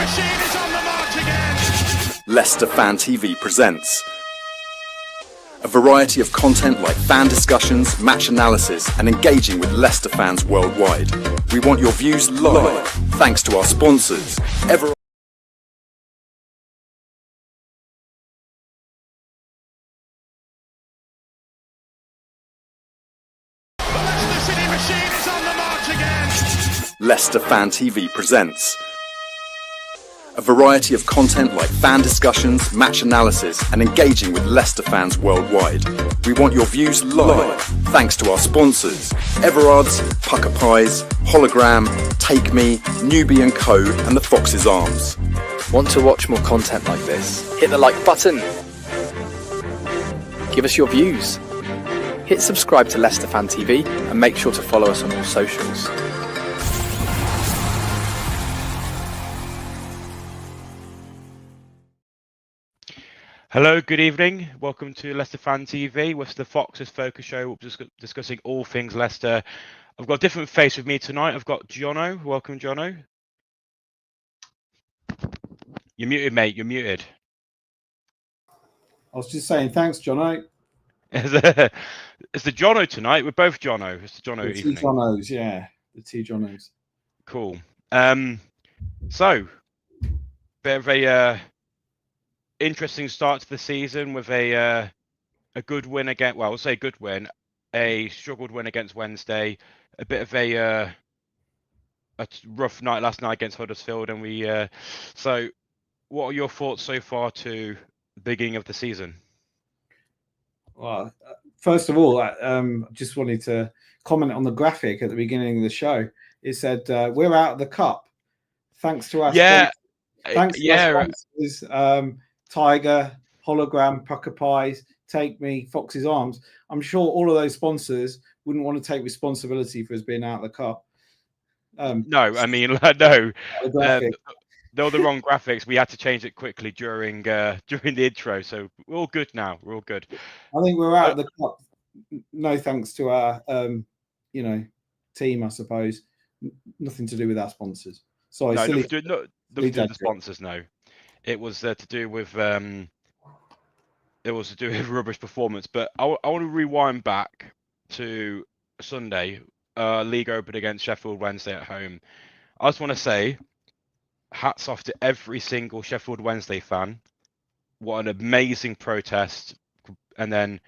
machine is on the march again. Leicester Fan TV presents a variety of content like fan discussions, match analysis, and engaging with Leicester fans worldwide. We want your views live, thanks to our sponsors. Leicester City machine is on the march again. Leicester Fan TV presents a variety of content like fan discussions, match analysis, and engaging with Leicester fans worldwide. We want your views live, thanks to our sponsors: Everard's, Pucker Pies, Hologram, Take Me, Newbie & Co, and the Fox's Arms. Want to watch more content like this? Hit the like button. Give us your views. Hit subscribe to Leicester Fan TV and make sure to follow us on all socials. Hello, good evening. Welcome to Leicester Fan TV with the Fox's Focus Show. We're just discussing all things Leicester. I've got a different face with me tonight. I've got Jonno. Welcome, Jonno. You're muted, mate. You're muted. I was just saying thanks, Jonno. It's the Jonno tonight. We're both Jonno. It's the Jonno evening. The two Jonnos, yeah. The two Jonnos. Cool. So, bit of a interesting start to the season with a good win against, well, I'll say good win, a struggled win against Wednesday, a bit of a rough night last night against Huddersfield, and so what are your thoughts so far to the beginning of the season? Well, first of all, I just wanted to comment on the graphic at the beginning of the show. It said, we're out of the cup, thanks to our sponsors. Thanks to our sponsors, Tiger, Hologram, Pucker Pies, Take Me, Fox's Arms. I'm sure all of those sponsors wouldn't want to take responsibility for us being out of the cup. No, I mean, no. They were the wrong graphics. We had to change it quickly during the intro, so we're all good now. We're all good. I think we're out of the cup. No thanks to our, team, I suppose. Nothing to do with our sponsors. Sorry, no, silly. nothing to do with the sponsors. No, it was to do with rubbish performance. But I want to rewind back to Sunday, league open against Sheffield Wednesday at home. I just want to say, hats off to every single Sheffield Wednesday fan. What an amazing protest. And then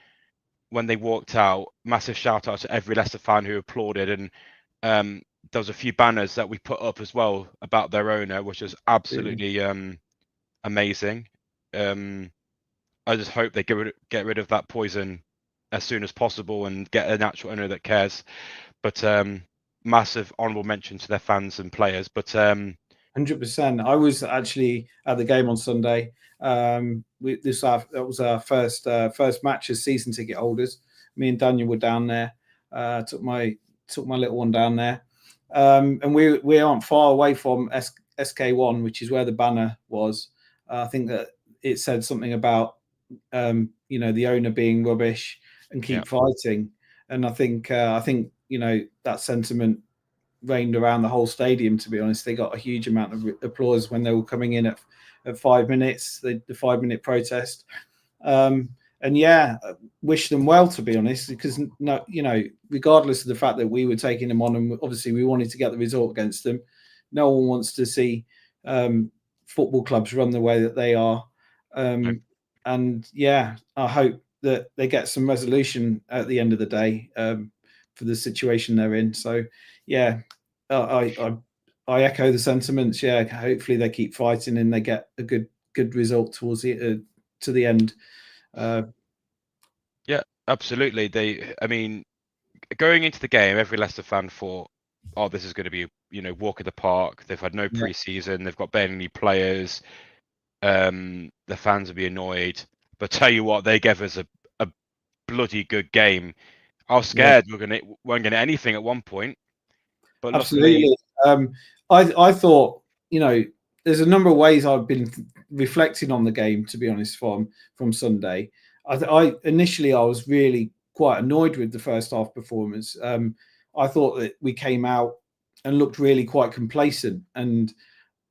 when they walked out, massive shout out to every Leicester fan who applauded. And there was a few banners that we put up as well about their owner, which was absolutely amazing. I just hope they get rid of that poison as soon as possible and get an actual owner that cares. But massive honourable mention to their fans and players. But 100%. I was actually at the game on Sunday. That was our first match as season ticket holders. Me and Daniel were down there. Took my little one down there, and we aren't far away from SK1, which is where the banner was. I think that it said something about the owner being rubbish and keep fighting, and I think that sentiment reigned around the whole stadium. To be honest, they got a huge amount of applause when they were coming in at 5 minutes, the 5-minute protest. And wish them well, to be honest, because regardless of the fact that we were taking them on, and obviously we wanted to get the result against them, no one wants to see football clubs run the way that they are. And I hope that they get some resolution at the end of the day for the situation they're in. So I echo the sentiments. Hopefully they keep fighting and they get a good result towards to the end. Absolutely. Going into the game, every Leicester fan thought, "Oh, this is going to be walk in the park." They've had no pre-season. They've got barely any players. The fans will be annoyed. But tell you what, they gave us a bloody good game. I was scared we weren't going to anything at one point. But absolutely, I thought there's a number of ways I've been reflecting on the game. To be honest, from Sunday. I initially was really quite annoyed with the first half performance. I thought that we came out and looked really quite complacent, and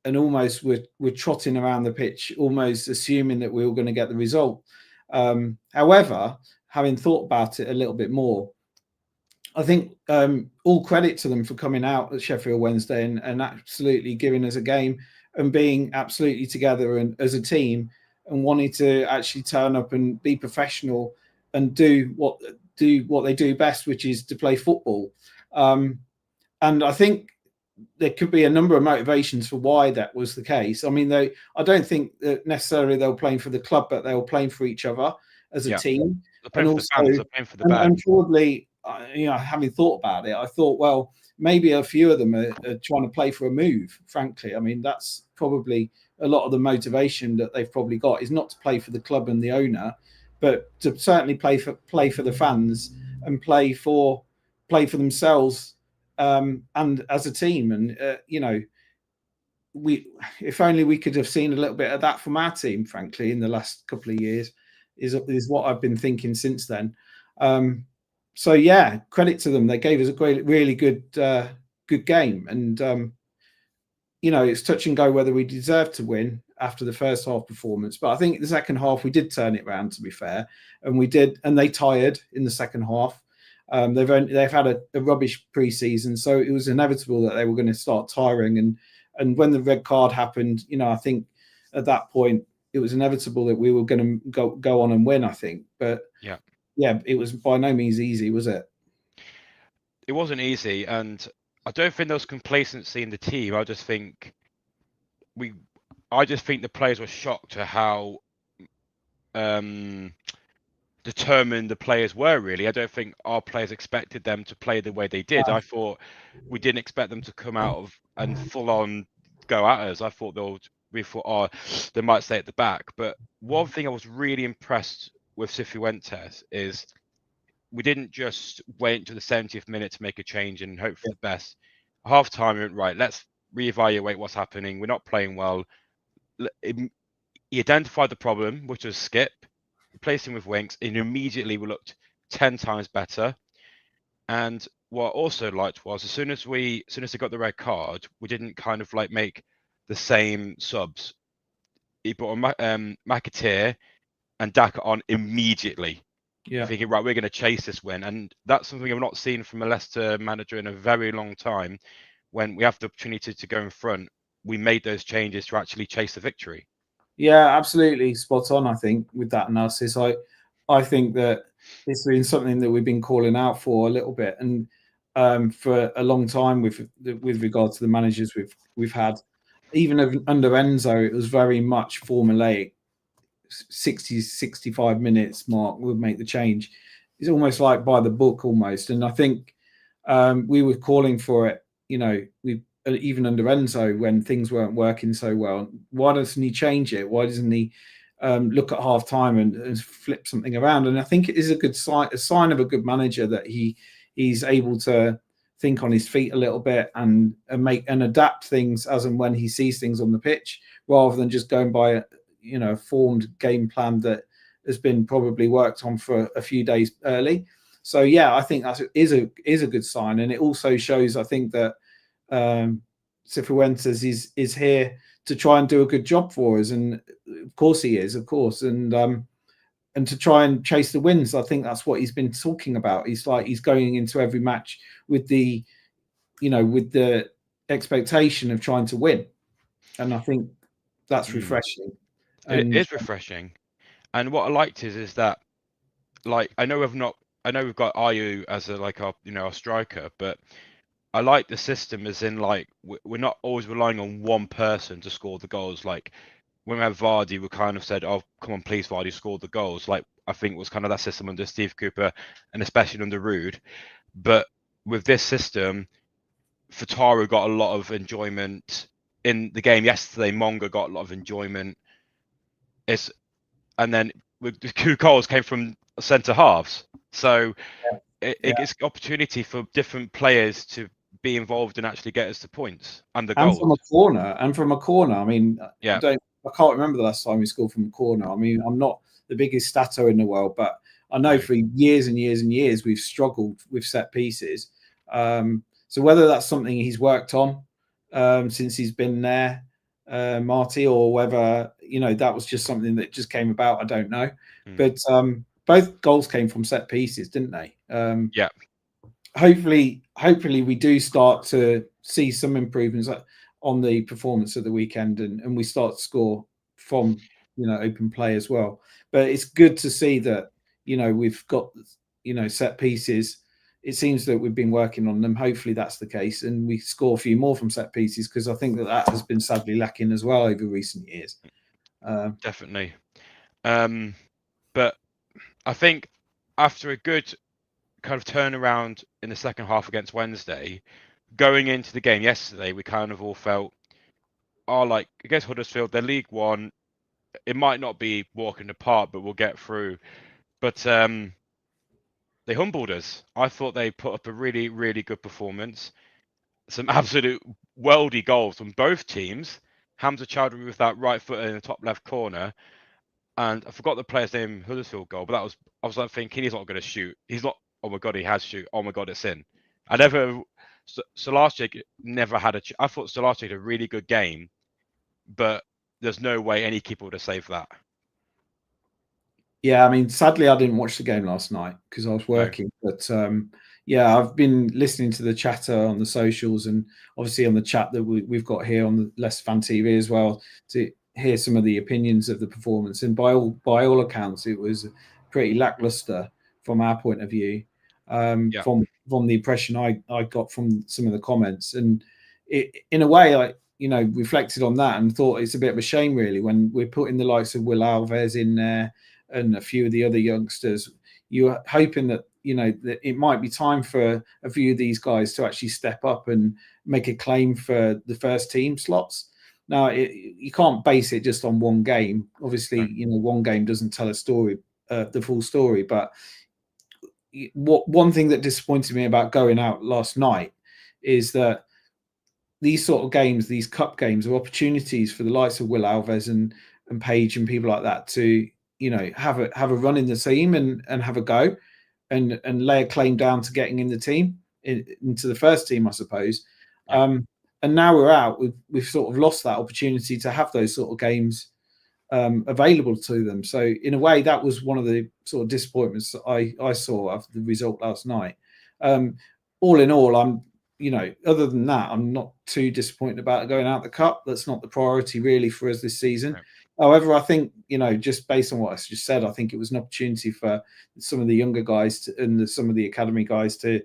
almost we're trotting around the pitch, almost assuming that we were going to get the result. However, having thought about it a little bit more, I think all credit to them for coming out at Sheffield Wednesday and absolutely giving us a game and being absolutely together and as a team and wanting to actually turn up and be professional and do what they do best, which is to play football. And I think there could be a number of motivations for why that was the case. I mean, I don't think that necessarily they were playing for the club, but they were playing for each other as a team. They're playing for the fans, they're playing for the bag. And probably, having thought about it, I thought, well, maybe a few of them are trying to play for a move, frankly. I mean, that's probably a lot of the motivation that they've probably got is not to play for the club and the owner, but to certainly play for the fans and play for themselves and as a team. And if only we could have seen a little bit of that from our team, frankly, in the last couple of years, is what I've been thinking since then. So yeah, credit to them. They gave us a really good game, and it's touch and go whether we deserved to win after the first half performance. But I think the second half we did turn it around, to be fair, and we did. And they tired in the second half. They've had a rubbish pre-season, so it was inevitable that they were going to start tiring. And when the red card happened, I think at that point it was inevitable that we were going to go on and win. I think, but yeah, it was by no means easy, was it? It wasn't easy, and I don't think there was complacency in the team. I just think the players were shocked at how determined the players were. Really, I don't think our players expected them to play the way they did. I thought we didn't expect them to come out and full on go at us. I thought they might stay at the back. But one thing I was really impressed with Cifuentes is we didn't just wait until the 70th minute to make a change and hope for the best. Half time, we went, right, let's reevaluate what's happening. We're not playing well. He identified the problem, which was Skip, replaced him with Winks, and immediately we looked 10 times better. And what I also liked was as soon as they got the red card, we didn't kind of like make the same subs. He brought McAteer and Daka on immediately. Yeah. Thinking, right, we're going to chase this win. And that's something I've not seen from a Leicester manager in a very long time. When we have the opportunity to go in front, we made those changes to actually chase the victory. Yeah, absolutely spot on, I think, with that analysis. I think that it's been something that we've been calling out for a little bit, and for a long time with regard to the managers we've had. Even under Enzo, it was very much formulaic. 65 minutes mark would make the change. It's almost like by the book almost. And I think we were calling for it, even under Enzo when things weren't working so well. Why doesn't he change it? Why doesn't he look at half time and flip something around? And I think it is a sign of a good manager that he's able to think on his feet a little bit and make and adapt things as and when he sees things on the pitch, rather than just going by a formed game plan that has been probably worked on for a few days early. So yeah, I think that is a good sign, and it also shows, I think, that Cifuentes is here to try and do a good job for us, and of course he is, and to try and chase the wins. I think that's what he's been talking about. He's going into every match with the expectation of trying to win, and I think that's refreshing. It is refreshing, and what I liked is that, like, I know we've got Ayew as our striker, but I like the system as in, like, we're not always relying on one person to score the goals. Like when we had Vardy, we kind of said, "Oh, come on, please, Vardy, score the goals." Like I think it was kind of that system under Steve Cooper and especially under Rude. But with this system, Fataru got a lot of enjoyment in the game yesterday. Monga got a lot of enjoyment. And then the two goals came from centre halves, so it gives opportunity for different players to be involved and actually get us to points and the goals. And from a corner. I mean, I can't remember the last time we scored from a corner. I mean, I'm not the biggest stato in the world, but I know for years and years and years we've struggled with set pieces. So whether that's something he's worked on since he's been there, Marty, or whether that was just something that just came about. I don't know, Mm. but both goals came from set pieces, didn't they? Yeah. Hopefully we do start to see some improvements on the performance of the weekend, and we start to score from open play as well. But it's good to see that we've got set pieces. It seems that we've been working on them. Hopefully that's the case, and we score a few more from set pieces, because I think that has been sadly lacking as well over recent years. Definitely. But I think after a good kind of turnaround in the second half against Wednesday, going into the game yesterday, we kind of all felt, like against Huddersfield, they're League One. It might not be walking the park, but we'll get through. But they humbled us. I thought they put up a really, really good performance. Some absolute worldy goals from both teams. Hamza Chowdhury with that right foot in the top left corner. And I forgot the player's name, Huddersfield goal, but I was like thinking he's not going to shoot. He's not. Oh my god, he has shoot. Oh my god, it's in. Solarczyk never had I thought Solarczyk had a really good game, but there's no way any keeper would have saved that. Yeah, I mean, sadly, I didn't watch the game last night because I was working. No. But yeah, I've been listening to the chatter on the socials, and obviously on the chat that we've got here on the Leicester Fan TV as well, to hear some of the opinions of the performance. And by all accounts, it was pretty lackluster from our point of view. From the impression I got from some of the comments, and in a way, I reflected on that and thought it's a bit of a shame, really, when we're putting the likes of Will Alves in there and a few of the other youngsters. You're hoping that that it might be time for a few of these guys to actually step up and make a claim for the first team slots. Now, you can't base it just on one game. Obviously, one game doesn't tell a story, the full story. But one thing that disappointed me about going out last night is that these sort of games, these cup games, are opportunities for the likes of Will Alves and Page and people like that to have a run in the team and have a go and lay a claim down to getting in the team, into the first team, I suppose. Yeah. And now we're out. We've sort of lost that opportunity to have those sort of games available to them. So in a way, that was one of the sort of disappointments that I saw after the result last night. All in all, I'm other than that, I'm not too disappointed about going out the cup. That's not the priority really for us this season. Right. However, I think, just based on what I just said, I think it was an opportunity for some of the younger guys and some of the academy guys to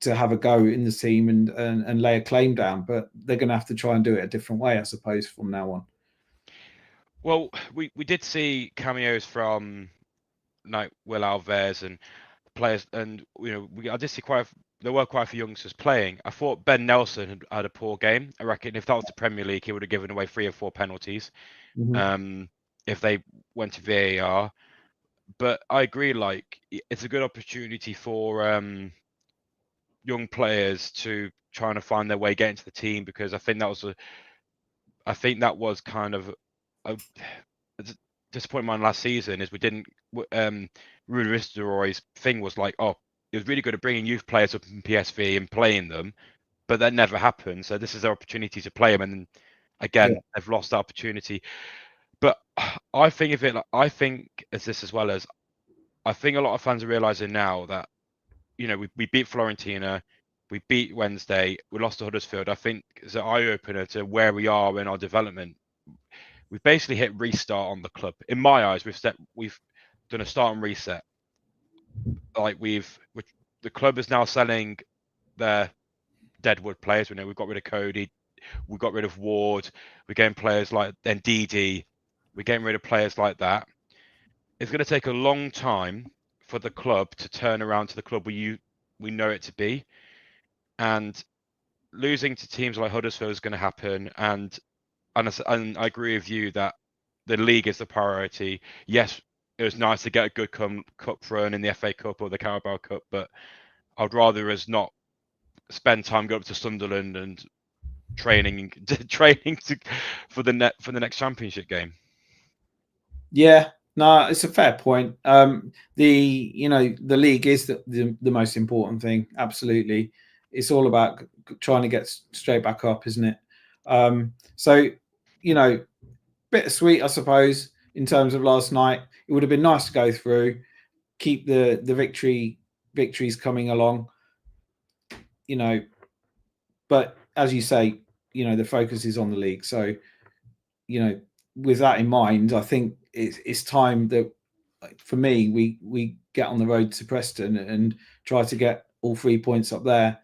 have a go in the team and lay a claim down. But they're going to have to try and do it a different way, I suppose, from now on. Well, we did see cameos from like Will Alves and players, and I did see there were quite a few youngsters playing. I thought Ben Nelson had a poor game. I reckon if that was the Premier League, he would have given away 3 or 4 penalties. Mm-hmm. If they went to VAR. But I agree, like, it's a good opportunity for young players to try and find their way, get into the team, because I think that was kind of a disappointment mine last season, is we didn't Ruud Nistelrooy's thing was like, it was really good at bringing youth players up in PSV and playing them, but that never happened. So this is their opportunity to play them, and again, they've lost that opportunity. But I think as this, as well as I think a lot of fans are realizing now that we beat Fiorentina, we beat Wednesday, we lost to Huddersfield. I think it's an eye opener to where we are in our development. We've basically hit restart on the club. In my eyes, we've done a start and reset. Like the club is now selling their deadwood players. We've got rid of Cody, we got rid of Ward, we're getting players like Ndidi, we're getting rid of players like that. It's going to take a long time for the club to turn around to the club we know it to be, and losing to teams like Huddersfield is going to happen. And I agree with you that the league is the priority. Yes, it was nice to get a good cup run in the FA Cup or the Carabao Cup, but I'd rather us not spend time going up to Sunderland and training for the next championship game. Yeah, no, it's a fair point. The league is the most important thing. Absolutely, it's all about trying to get straight back up, isn't it? So you know, bittersweet, I suppose, in terms of last night. It would have been nice to go through, keep the victories coming along, you know. But as you say, you know, the focus is on the league. So, you know, with that in mind, I think it's time that, for me, we get on the road to Preston and try to get all 3 points up there.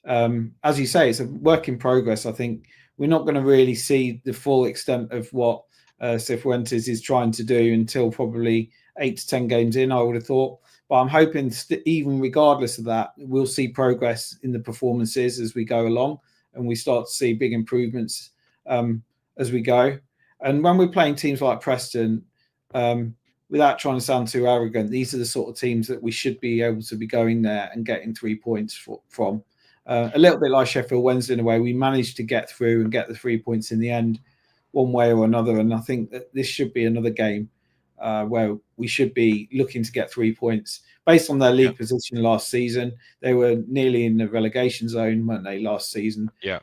As you say, it's a work in progress. I think we're not going to really see the full extent of what Cifuentes is trying to do until probably 8 to 10 games in, I would have thought. But I'm hoping, even regardless of that, we'll see progress in the performances as we go along, and we start to see big improvements as we go. And when we're playing teams like Preston, without trying to sound too arrogant, these are the sort of teams that we should be able to be going there and getting 3 points from. A little bit like Sheffield Wednesday in a way, we managed to get through and get the 3 points in the end, one way or another. And I think that this should be another game where we should be looking to get 3 points based on their league position last season. They were nearly in the relegation zone, weren't they, last season? Yeah.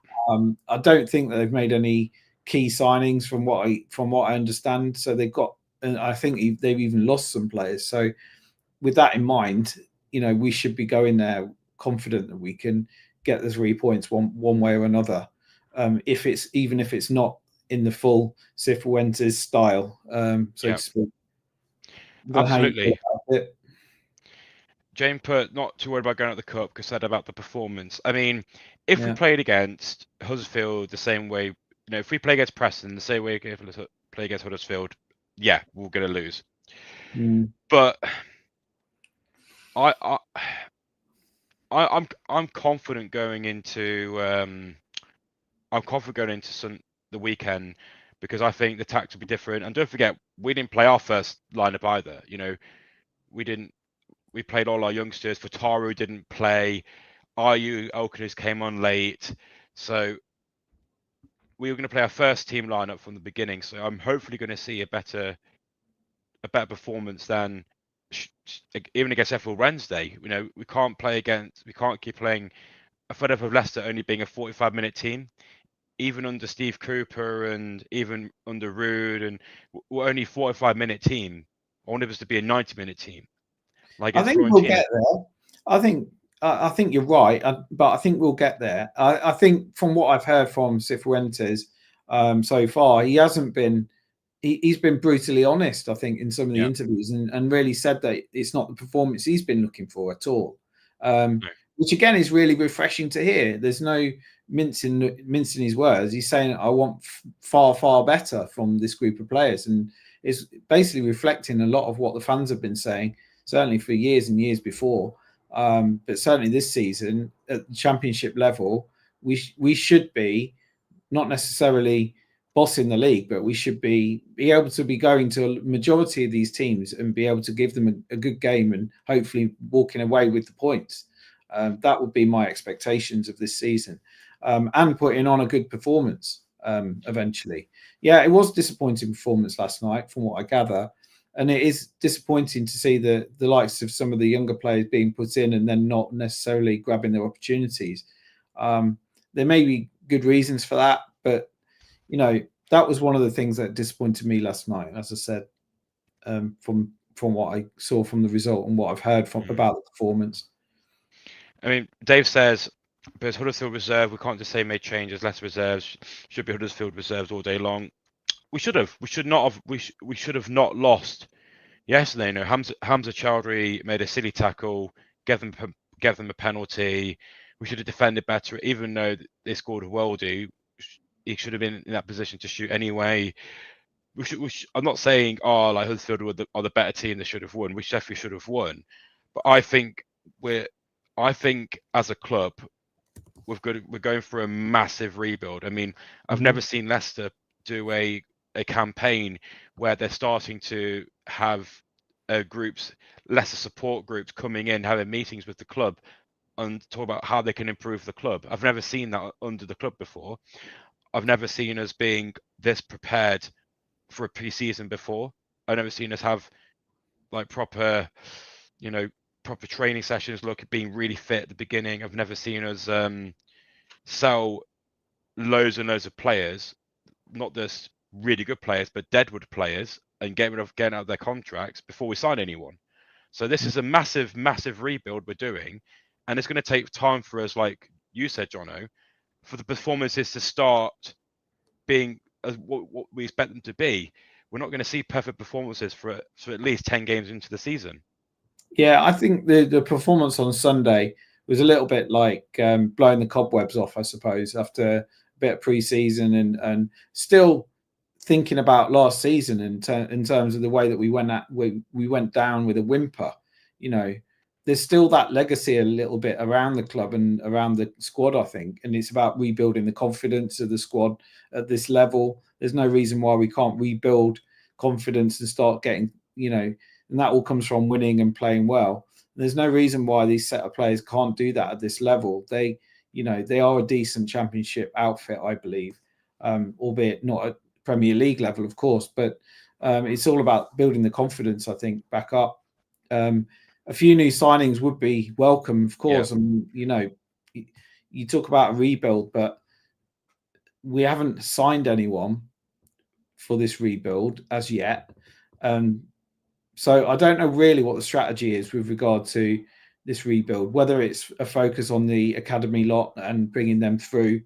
I don't think that they've made any key signings from what I understand. So they've got, and I think they've even lost some players. So with that in mind, you know, we should be going there confident that we can get the 3 points one way or another. If it's not in the full Cifuentes style, so to speak. Absolutely. Jane put, not too worried about going out the cup, because said about the performance. I mean, if we played against Huddersfield the same way, you know, if we play against Preston the same way we play against Huddersfield, yeah, we're going to lose. But I'm confident going into the weekend, because I think the tactics will be different. And don't forget, we didn't play our first lineup either. You know, we played all our youngsters. Fataru didn't play. Ayu Elkins came on late, so we were going to play our first team lineup from the beginning. So I'm hopefully going to see a better performance than even against Sheffield Wednesday. You know, we can't keep playing. I fed up of Leicester only being a 45-minute team. Even under Steve Cooper and even under Rude, and we're only 45-minute team. I wanted us to be a 90-minute team. Like, I think we'll get there. I think you're right, but I think we'll get there. I think from what I've heard from Cifuentes so far, he hasn't been. He's been brutally honest, I think, in some of the interviews, and really said that it's not the performance he's been looking for at all. Which again is really refreshing to hear. There's no mincing his words. He's saying, I want far better from this group of players, and it's basically reflecting a lot of what the fans have been saying, certainly for years and years before. But certainly this season at the championship level, we should be not necessarily bossing the league, but we should be able to be going to a majority of these teams and be able to give them a good game and hopefully walking away with the points. That would be my expectations of this season, and putting on a good performance eventually. Yeah, it was disappointing performance last night from what I gather, and it is disappointing to see the likes of some of the younger players being put in and then not necessarily grabbing their opportunities. There may be good reasons for that, but you know, that was one of the things that disappointed me last night, as I said, from what I saw from the result and what I've heard about the performance. I mean, Dave says, but it's Huddersfield reserve, we can't just say made changes, less reserves, should be Huddersfield reserves all day long. We should have not lost yesterday. You know, Hamza Chowdhury made a silly tackle, gave them a penalty. We should have defended better, even though they scored a worldie. He should have been in that position to shoot anyway. I'm not saying, like Huddersfield are the better team, they should have won. We definitely should have won. But I think as a club, we're going through a massive rebuild. I mean, I've never seen Leicester do a campaign where they're starting to have Leicester support groups coming in, having meetings with the club and talk about how they can improve the club. I've never seen that under the club before. I've never seen us being this prepared for a pre-season before. I've never seen us have like proper training sessions, look at being really fit at the beginning. I've never seen us sell loads and loads of players not just really good players, but deadwood players, and getting out of their contracts before we sign anyone. So this is a massive, massive rebuild we're doing, and it's going to take time for us, like you said, Jonno, for the performances to start being what we expect them to be. We're not going to see perfect performances for at least 10 games into the season. Yeah, I think the performance on Sunday was a little bit like blowing the cobwebs off, I suppose, after a bit of pre-season and still thinking about last season in terms of the way that we went down with a whimper. You know, there's still that legacy a little bit around the club and around the squad, I think, and it's about rebuilding the confidence of the squad at this level. There's no reason why we can't rebuild confidence and start getting, and that all comes from winning and playing well. There's no reason why these set of players can't do that at this level. They are a decent championship outfit, I believe, albeit not at Premier League level, of course, but it's all about building the confidence, I think, back up. A few new signings would be welcome, of course. Yeah. And, you talk about a rebuild, but we haven't signed anyone for this rebuild as yet. So I don't know really what the strategy is with regard to this rebuild, whether it's a focus on the academy lot and bringing them through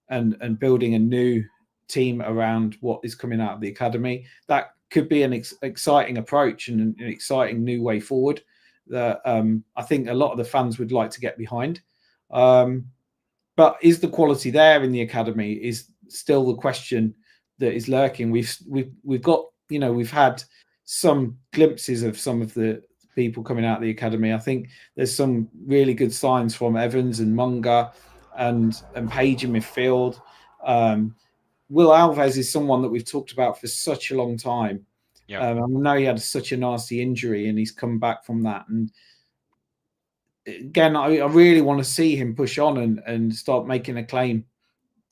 and building a new team around what is coming out of the academy. That could be an exciting approach and an exciting new way forward that I think a lot of the fans would like to get behind. But is the quality there in the academy is still the question that is lurking. We've got, we've had some glimpses of some of the people coming out of the academy. I think there's some really good signs from Evans and Munga and Page in midfield. Will Alves is someone that we've talked about for such a long time. Yeah. I know he had such a nasty injury and he's come back from that. And again, I really want to see him push on and start making a claim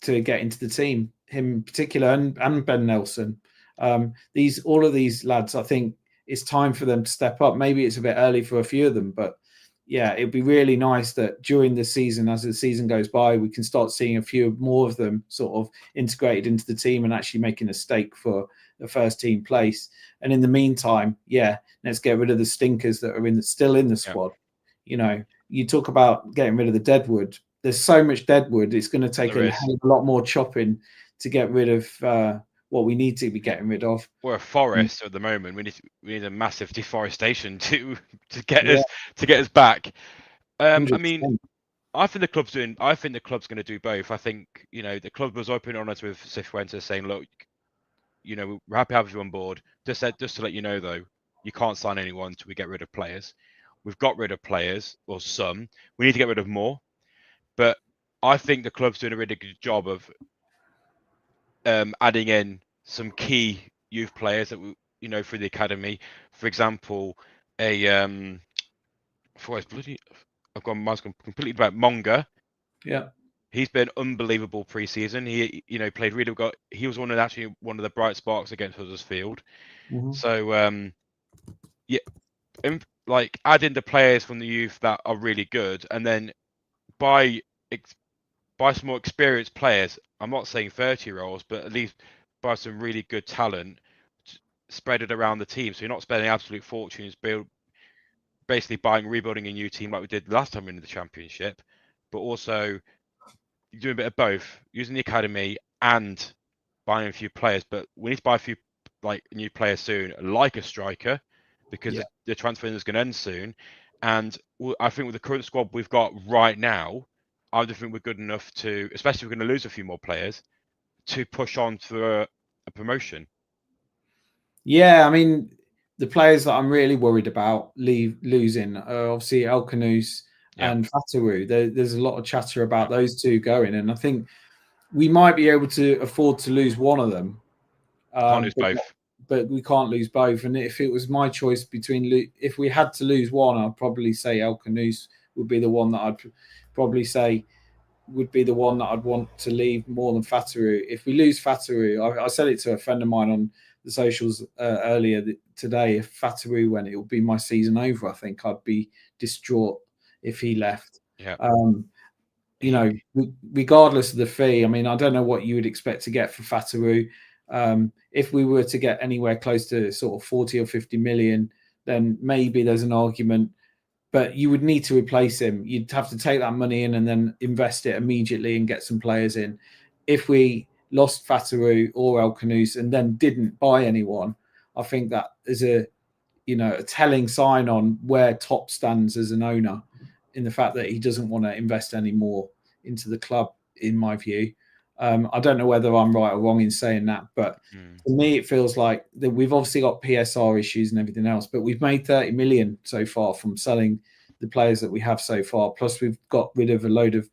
to get into the team. Him in particular and Ben Nelson. All of these lads, I think it's time for them to step up. Maybe it's a bit early for a few of them, but yeah, it'd be really nice that during the season, as the season goes by, we can start seeing a few more of them sort of integrated into the team and actually making a stake for the first team place. And in the meantime, yeah, let's get rid of the stinkers that are still in the squad. Yeah. You talk about getting rid of the deadwood. There's so much deadwood. It's going to take a hell of a lot more chopping to get rid of what we need to be getting rid of. We're a forest at the moment. We need a massive deforestation to get us back. I mean, I think the club's going to do both. I think the club was open on us with Sheffield Wednesday saying, look, we're happy to have you on board. Just to let you know though, you can't sign anyone until we get rid of players. We've got rid of players, or some. We need to get rid of more. But I think the club's doing a really good job of adding in some key youth players that we, through the academy. For example, I've got my completely about Monga. Yeah, he's been unbelievable pre-season. He, played really well. He was one of the bright sparks against Huddersfield. Mm-hmm. So, like adding the players from the youth that are really good, and then by some more experienced players. I'm not saying 30-year-olds, but at least by some really good talent, spread it around the team. So you're not spending absolute fortunes basically rebuilding a new team like we did last time in the championship, but also doing a bit of both, using the academy and buying a few players. But we need to buy a few new players soon, like a striker, because the transfer is going to end soon. And I think with the current squad we've got right now, I don't think we're good enough to, especially if we're going to lose a few more players, to push on to a promotion. Yeah, I mean, the players that I'm really worried about losing are obviously El Kanous and Fatawu. There's a lot of chatter about those two going, and I think we might be able to afford to lose one of them. Can't lose both. But we can't lose both. And if it was my choice if we had to lose one, I'd probably say El Kanous would be the one that I'd probably say would be the one that I'd want to leave more than Fatawu. If we lose Fatawu, I said it to a friend of mine on the socials earlier today. If Fatawu went, it would be my season over. I think I'd be distraught if he left. Yeah. regardless of the fee, I mean, I don't know what you would expect to get for Fataru. If we were to get anywhere close to sort of 40 or 50 million, then maybe there's an argument. But you would need to replace him. You'd have to take that money in and then invest it immediately and get some players in. If we lost Fataru or El Kanous and then didn't buy anyone, I think that is a telling sign on where Top stands as an owner, in the fact that he doesn't want to invest any more into the club, in my view. I don't know whether I'm right or wrong in saying that, but to me, it feels like that we've obviously got PSR issues and everything else, but we've made 30 million so far from selling the players that we have so far. Plus, we've got rid of a load of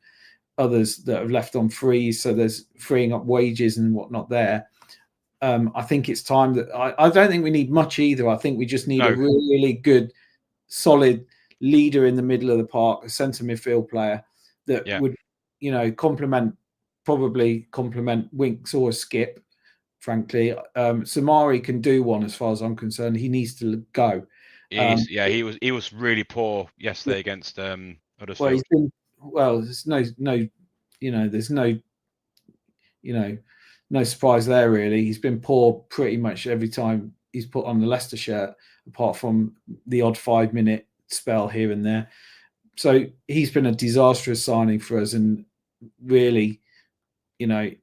others that have left on free, so there's freeing up wages and whatnot there. I think it's time that I don't think we need much either. I think we just need a really good, solid leader in the middle of the park, a centre midfield player that would, probably complement Winks or Skip. Frankly, Samari can do one as far as I'm concerned. He needs to go. He was really poor yesterday against Huddersfield. There's no surprise there really. He's been poor pretty much every time he's put on the Leicester shirt, apart from the odd 5-minute spell here and there. So he's been a disastrous signing for us, and really,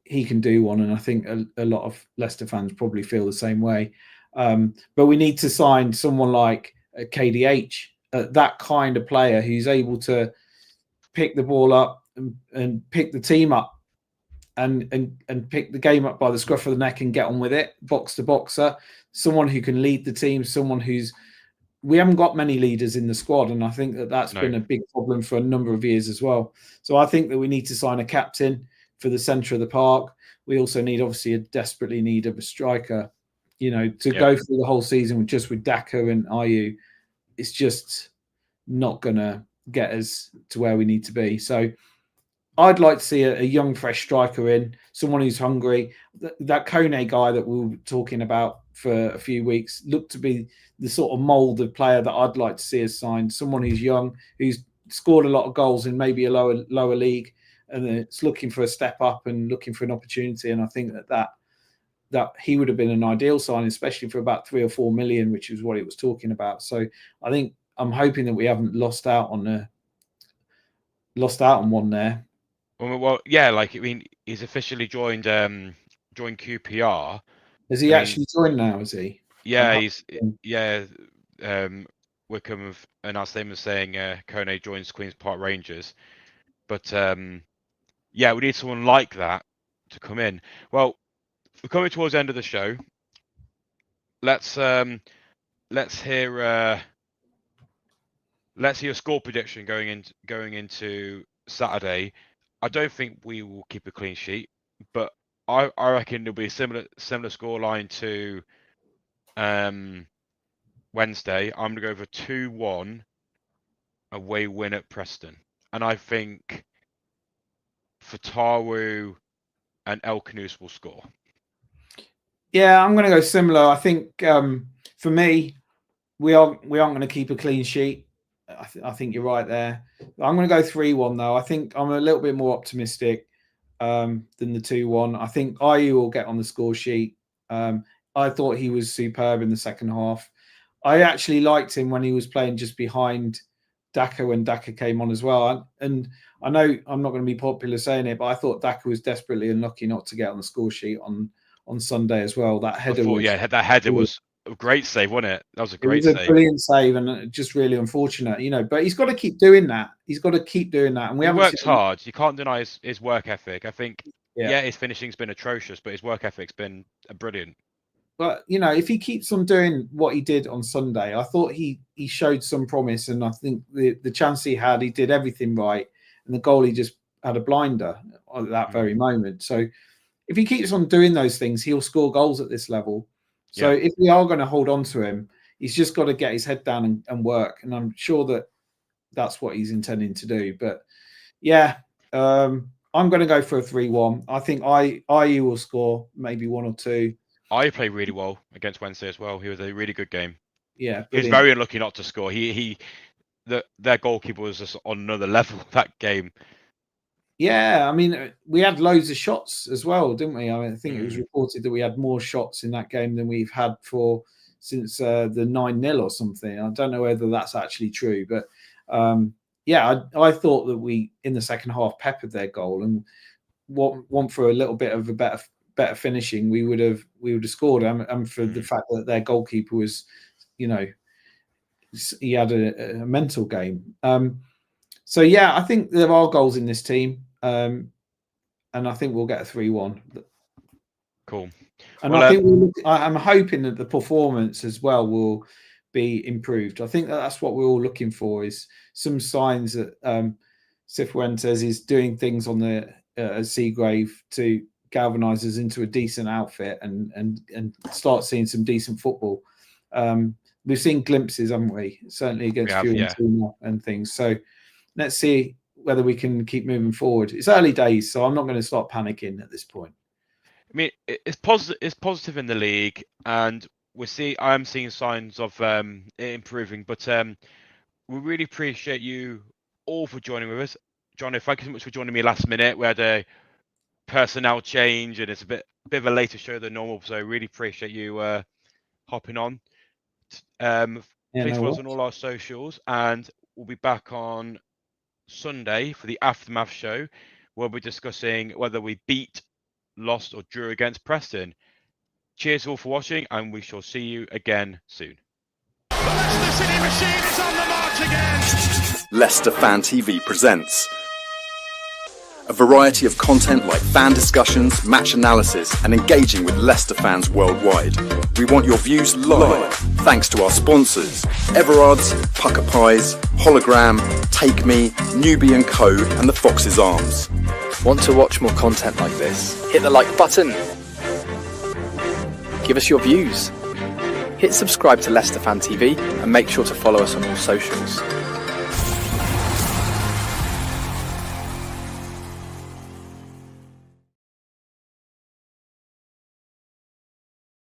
he can do one, and I think a lot of Leicester fans probably feel the same way. But we need to sign someone like KDH, that kind of player who's able to pick the ball up and pick the team up and pick the game up by the scruff of the neck and get on with it, box to boxer, someone who can lead the team, someone who's... We haven't got many leaders in the squad, and I think that's been a big problem for a number of years as well. So I think that we need to sign a captain for the centre of the park. We also desperately need a striker, to go through the whole season just with Daka and Ayew. It's just not going to get us to where we need to be. So I'd like to see a young, fresh striker in, someone who's hungry. That Kone guy that we were talking about for a few weeks looked to be the sort of mould of player that I'd like to see us signed. Someone who's young, who's scored a lot of goals in maybe a lower league, and it's looking for a step up and looking for an opportunity. And I think that he would have been an ideal signing, especially for about 3 or 4 million, which is what it was talking about. So I think I'm hoping that we haven't lost out on one there. Well, yeah, he's officially joined QPR. Has he actually joined now? Is he? Yeah, Wickham have announced them as saying Kone joins Queen's Park Rangers, but we need someone like that to come in. Well, we're coming towards the end of the show. Let's hear a score prediction going into Saturday. I don't think we will keep a clean sheet, but I reckon there'll be a similar scoreline to Wednesday. I'm gonna go for 2-1 away win at Preston, and I think Fatawu and El Kanous will score. Yeah, I'm going to go similar. I think for me, we aren't going to keep a clean sheet. I think you're right there. I'm going to go 3-1 though. I think I'm a little bit more optimistic than the 2-1. I think Ayew will get on the score sheet. I thought he was superb in the second half. I actually liked him when he was playing just behind Daka when Daka came on as well. And I know I'm not going to be popular saying it, but I thought Daka was desperately unlucky not to get on the score sheet on Sunday as well. That header was a great save, wasn't it? That was a great save. It was a brilliant save, and just really unfortunate, But he's got to keep doing that. And he works hard. You can't deny his work ethic. I think, his finishing's been atrocious, but his work ethic's been brilliant. But if he keeps on doing what he did on Sunday, I thought he showed some promise, and I think the chance he had, he did everything right, and the goal he just had a blinder at that very moment. So if he keeps on doing those things, he'll score goals at this level. So if we are going to hold on to him, he's just got to get his head down and work. And I'm sure that that's what he's intending to do. But I'm going to go for a 3-1. I think Ayew will score maybe 1 or 2. I played really well against Wednesday as well. He was a really good game. Yeah, he was very unlucky not to score. Their goalkeeper was just on another level that game. Yeah, I mean, we had loads of shots as well, didn't we? I mean, I think it was reported that we had more shots in that game than we've had since the 9-0 or something. I don't know whether that's actually true, but yeah, I thought that we in the second half peppered their goal and want for a little bit of a better finishing, we would have scored. And for the fact that their goalkeeper was, he had a mental game. So yeah, I think there are goals in this team, and I think we'll get a 3-1. Cool. And I think I'm hoping that the performance as well will be improved. I think that's what we're all looking for, is some signs that Cifuentes is doing things on the Seagrave to galvanise us into a decent outfit and start seeing some decent football. We've seen glimpses, haven't we? Certainly against Fiorentina and things. So let's see whether we can keep moving forward. It's early days, so I'm not going to start panicking at this point. I mean, it's positive. It's positive in the league, and I'm seeing signs of it improving. But we really appreciate you all for joining with us. Jonno, thank you so much for joining me last minute. We had a personnel change, and it's a bit of a later show than normal, so I really appreciate you hopping on. Please follow us on all our socials, and we'll be back on Sunday for the Aftermath show. We'll be discussing whether we beat, lost or drew against Preston. Cheers all for watching, and we shall see you again soon. The Leicester City machine is on the march again. Leicester Fan TV presents a variety of content like fan discussions, match analysis, and engaging with Leicester fans worldwide. We want your views live, thanks to our sponsors, Everard's, Pucker Pies, Hologram, Take Me, Newbie & Co, and the Fox's Arms. Want to watch more content like this? Hit the like button. Give us your views. Hit subscribe to Leicester Fan TV and make sure to follow us on all socials.